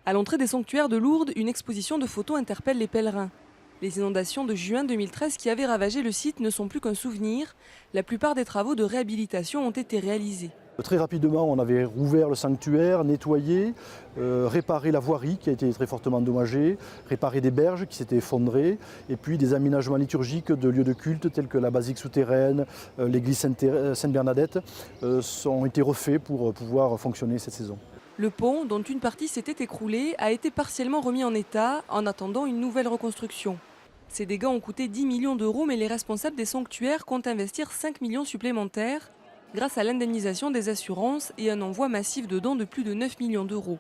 À l'entrée des sanctuaires de Lourdes, une exposition de photos interpelle les pèlerins. Les inondations de juin 2013 qui avaient ravagé le site ne sont plus qu'un souvenir. La plupart des travaux de réhabilitation ont été réalisés. Très rapidement, on avait rouvert le sanctuaire, nettoyé, réparé la voirie qui a été très fortement endommagée, réparé des berges qui s'étaient effondrées, et puis des aménagements liturgiques de lieux de culte tels que la basilique souterraine, l'église Sainte-Bernadette, ont été refaits pour pouvoir fonctionner cette saison. Le pont, dont une partie s'était écroulée, a été partiellement remis en état en attendant une nouvelle reconstruction. Ces dégâts ont coûté 10 millions d'euros, mais les responsables des sanctuaires comptent investir 5 millions supplémentaires grâce à l'indemnisation des assurances et un envoi massif de dons de plus de 9 millions d'euros.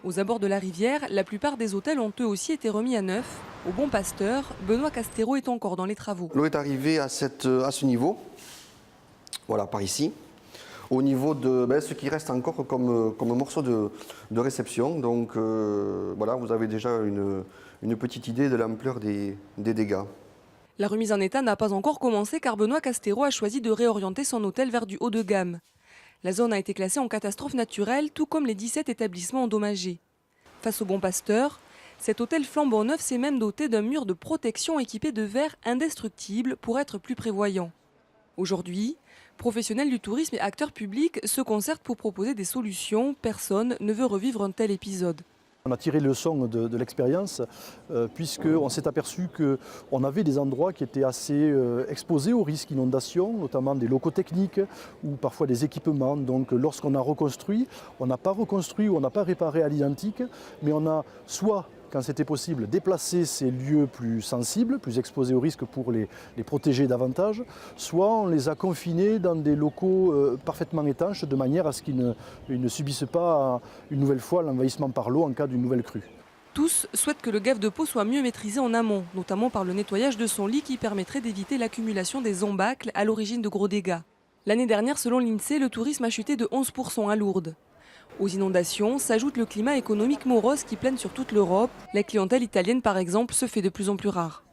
Aux abords de la rivière, la plupart des hôtels ont eux aussi été remis à neuf. Au Bon Pasteur, Benoît Castero est encore dans les travaux. L'eau est arrivée à ce niveau, voilà, par ici, au niveau de ce qui reste encore comme morceau de réception. Donc voilà, vous avez déjà une petite idée de l'ampleur des dégâts. La remise en état n'a pas encore commencé car Benoît Castero a choisi de réorienter son hôtel vers du haut de gamme. La zone a été classée en catastrophe naturelle, tout comme les 17 établissements endommagés. Face au Bon Pasteur, cet hôtel flambant neuf s'est même doté d'un mur de protection équipé de verre indestructible pour être plus prévoyant. Aujourd'hui, professionnels du tourisme et acteurs publics se concertent pour proposer des solutions. Personne ne veut revivre un tel épisode. On a tiré le leçon de l'expérience puisqu'on s'est aperçu qu'on avait des endroits qui étaient assez exposés au risque d'inondation, notamment des locaux techniques ou parfois des équipements. Donc lorsqu'on a reconstruit, on n'a pas reconstruit ou on n'a pas réparé à l'identique, mais on a soit, quand c'était possible, déplacer ces lieux plus sensibles, plus exposés au risque pour les protéger davantage, soit on les a confinés dans des locaux parfaitement étanches de manière à ce qu'ils ne subissent pas une nouvelle fois l'envahissement par l'eau en cas d'une nouvelle crue. Tous souhaitent que le gave de peau soit mieux maîtrisé en amont, notamment par le nettoyage de son lit qui permettrait d'éviter l'accumulation des embâcles à l'origine de gros dégâts. L'année dernière, selon l'INSEE, le tourisme a chuté de 11% à Lourdes. Aux inondations s'ajoute le climat économique morose qui plane sur toute l'Europe. La clientèle italienne, par exemple, se fait de plus en plus rare.